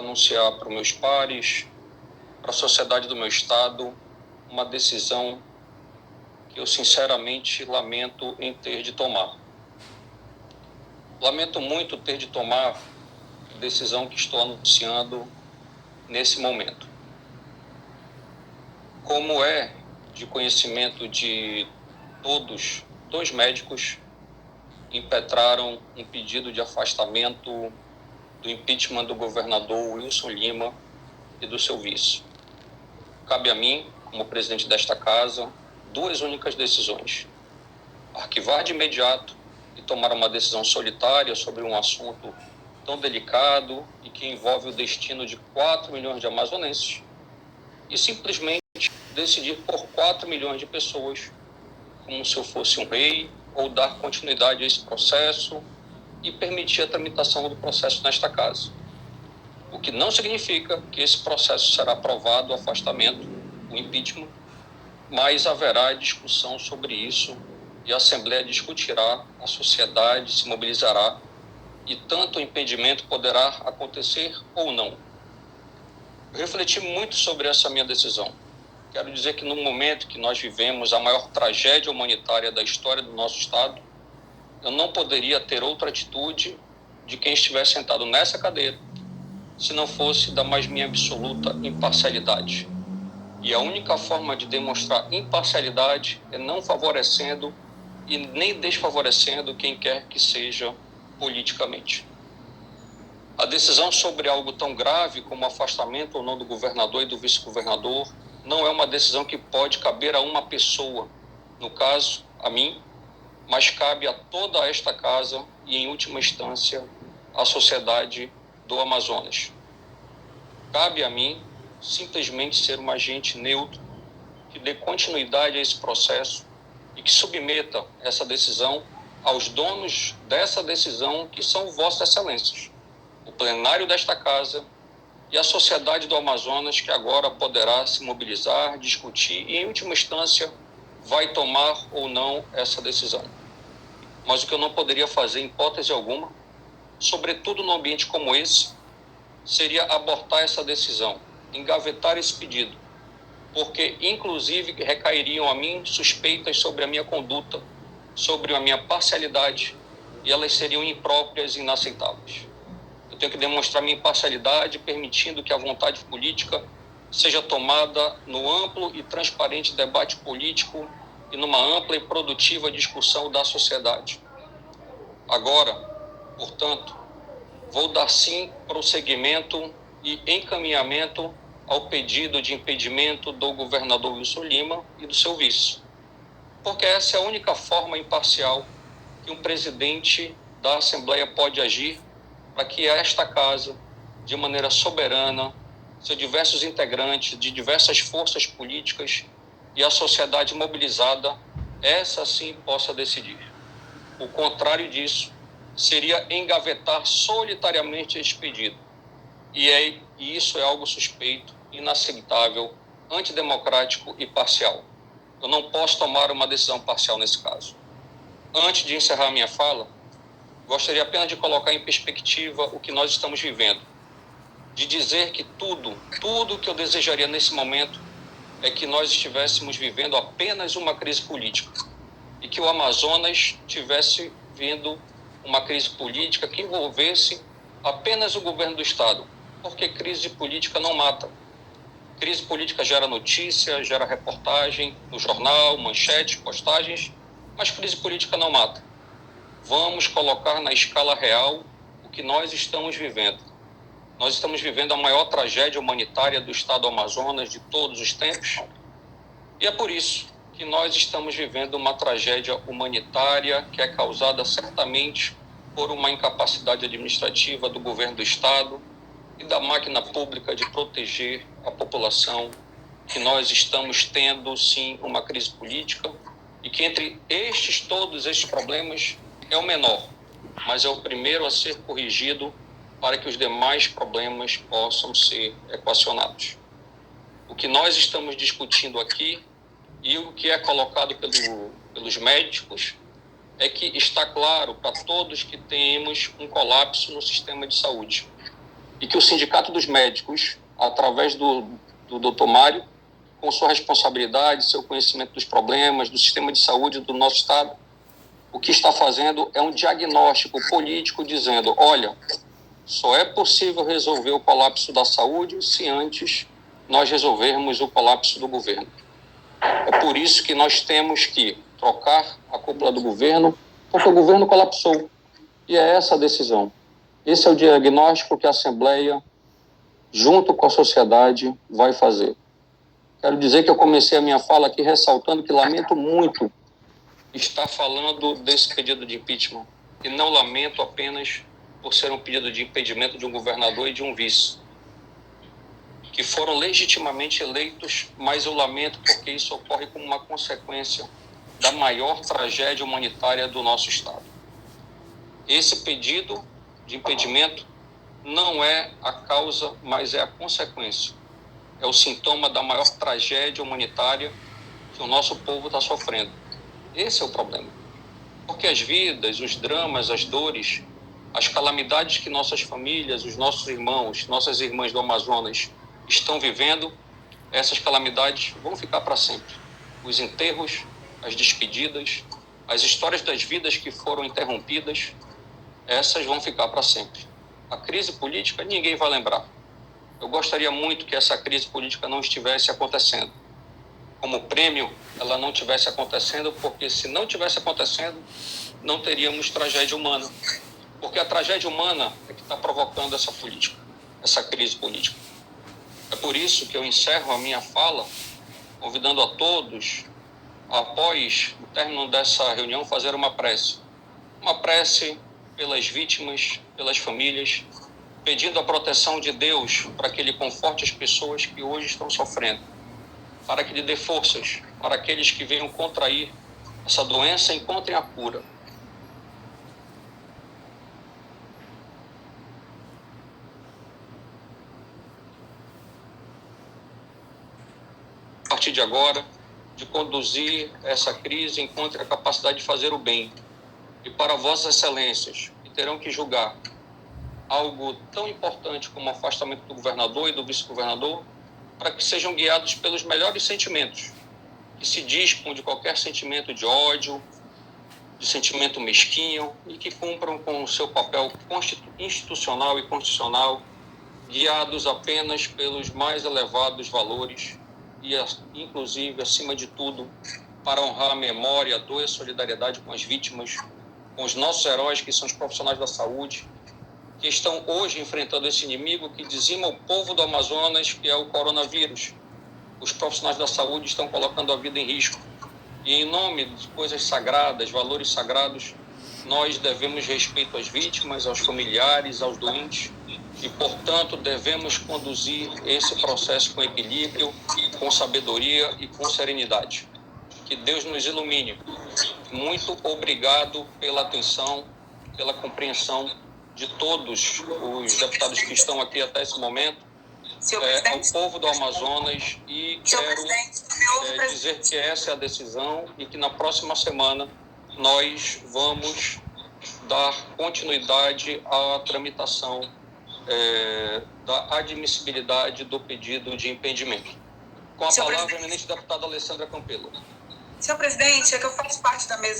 anunciar para os meus pares, para a sociedade do meu estado, uma decisão que eu sinceramente lamento em ter de tomar. Lamento muito ter de tomar a decisão que estou anunciando nesse momento. Como é de conhecimento de todos, 2 médicos impetraram um pedido de afastamento do impeachment do governador Wilson Lima e do seu vice. Cabe a mim, como presidente desta casa, 2 únicas decisões: arquivar de imediato e tomar uma decisão solitária sobre um assunto tão delicado e que envolve o destino de 4 milhões de amazonenses, e simplesmente decidir por 4 milhões de pessoas, como se eu fosse um rei, ou dar continuidade a esse processo e permitir a tramitação do processo nesta casa. O que não significa que esse processo será aprovado, o afastamento, o impeachment, mas haverá discussão sobre isso e a Assembleia discutirá, a sociedade se mobilizará e tanto o impedimento poderá acontecer ou não. Eu refleti muito sobre essa minha decisão. Quero dizer que no momento que nós vivemos a maior tragédia humanitária da história do nosso estado, eu não poderia ter outra atitude de quem estivesse sentado nessa cadeira, se não fosse da mais minha absoluta imparcialidade. E a única forma de demonstrar imparcialidade é não favorecendo e nem desfavorecendo quem quer que seja politicamente. A decisão sobre algo tão grave como o afastamento ou não do governador e do vice-governador não é uma decisão que pode caber a uma pessoa, no caso, a mim, mas cabe a toda esta casa e, em última instância, à sociedade do Amazonas. Cabe a mim simplesmente ser um agente neutro que dê continuidade a esse processo e que submeta essa decisão aos donos dessa decisão, que são vossas excelências, o plenário desta casa e a sociedade do Amazonas, que agora poderá se mobilizar, discutir e, em última instância, vai tomar ou não essa decisão. Mas o que eu não poderia fazer, em hipótese alguma, sobretudo num ambiente como esse, seria abortar essa decisão, engavetar esse pedido, porque, inclusive, recairiam a mim suspeitas sobre a minha conduta, sobre a minha parcialidade, e elas seriam impróprias e inaceitáveis. Eu tenho que demonstrar minha imparcialidade, permitindo que a vontade política seja tomada no amplo e transparente debate político e numa ampla e produtiva discussão da sociedade. Agora, portanto, vou dar sim prosseguimento e encaminhamento ao pedido de impedimento do governador Wilson Lima e do seu vice, porque essa é a única forma imparcial que um presidente da Assembleia pode agir para que esta casa, de maneira soberana, seus diversos integrantes de diversas forças políticas e a sociedade mobilizada, essa sim possa decidir. O contrário disso seria engavetar solitariamente este pedido. E isso é algo suspeito, inaceitável, antidemocrático e parcial. Eu não posso tomar uma decisão parcial nesse caso. Antes de encerrar minha fala, gostaria apenas de colocar em perspectiva o que nós estamos vivendo. De dizer que tudo que eu desejaria nesse momento é que nós estivéssemos vivendo apenas uma crise política e que o Amazonas tivesse vendo uma crise política que envolvesse apenas o governo do estado, porque crise política não mata. Crise política gera notícia, gera reportagem no jornal, manchetes, postagens, mas crise política não mata. Vamos colocar na escala real o que nós estamos vivendo. Nós estamos vivendo a maior tragédia humanitária do estado do Amazonas de todos os tempos, e é por isso que nós estamos vivendo uma tragédia humanitária que é causada certamente por uma incapacidade administrativa do governo do estado e da máquina pública de proteger a população, que nós estamos tendo, sim, uma crise política e que entre todos estes problemas é o menor, mas é o primeiro a ser corrigido para que os demais problemas possam ser equacionados. O que nós estamos discutindo aqui e o que é colocado pelos médicos é que está claro para todos que temos um colapso no sistema de saúde. e que o Sindicato dos Médicos, através do Dr. Mário, com sua responsabilidade, seu conhecimento dos problemas, do sistema de saúde do nosso Estado, o que está fazendo é um diagnóstico político dizendo, olha, só é possível resolver o colapso da saúde se antes nós resolvermos o colapso do governo. É por isso que nós temos que trocar a cúpula do governo, porque o governo colapsou. E é essa a decisão. Esse é o diagnóstico que a Assembleia, junto com a sociedade, vai fazer. Quero dizer que eu comecei a minha fala aqui ressaltando que lamento muito estar falando desse pedido de impeachment. E não lamento apenas por ser um pedido de impedimento de um governador e de um vice, que foram legitimamente eleitos, mas eu lamento porque isso ocorre como uma consequência da maior tragédia humanitária do nosso Estado. Esse pedido de impedimento não é a causa, mas é a consequência. É o sintoma da maior tragédia humanitária que o nosso povo está sofrendo. Esse é o problema. Porque as vidas, os dramas, as dores, as calamidades que nossas famílias, os nossos irmãos, nossas irmãs do Amazonas estão vivendo, essas calamidades vão ficar para sempre. Os enterros, as despedidas, as histórias das vidas que foram interrompidas, essas vão ficar para sempre. A crise política ninguém vai lembrar. Eu gostaria muito que essa crise política não estivesse acontecendo. Como prêmio, ela não estivesse acontecendo, porque se não estivesse acontecendo, não teríamos tragédia humana. Porque a tragédia humana é que está provocando essa política, essa crise política. É por isso que eu encerro a minha fala, convidando a todos, após o término dessa reunião, fazer uma prece. Uma prece pelas vítimas, pelas famílias, pedindo a proteção de Deus para que Ele conforte as pessoas que hoje estão sofrendo, para que Ele dê forças para aqueles que venham contrair essa doença e encontrem a cura. A partir de agora, de conduzir essa crise, encontre a capacidade de fazer o bem. E para vossas excelências, que terão que julgar algo tão importante como o afastamento do governador e do vice-governador, para que sejam guiados pelos melhores sentimentos, que se dispam de qualquer sentimento de ódio, de sentimento mesquinho, e que cumpram com o seu papel institucional e constitucional, guiados apenas pelos mais elevados valores e, inclusive, acima de tudo, para honrar a memória, a dor e a solidariedade com as vítimas, com os nossos heróis, que são os profissionais da saúde, que estão hoje enfrentando esse inimigo que dizima o povo do Amazonas, que é o coronavírus. Os profissionais da saúde estão colocando a vida em risco. E em nome de coisas sagradas, valores sagrados, nós devemos respeito às vítimas, aos familiares, aos doentes, e, portanto, devemos conduzir esse processo com equilíbrio, com sabedoria e com serenidade. Que Deus nos ilumine. Muito obrigado pela atenção, pela compreensão de todos os deputados que estão aqui até esse momento, ao povo do Amazonas, e quero dizer que essa é a decisão e que na próxima semana nós vamos dar continuidade à tramitação da admissibilidade do pedido de impedimento. Com a palavra, a eminente deputada Alessandra Campelo. Senhor presidente, é que eu faço parte da mesa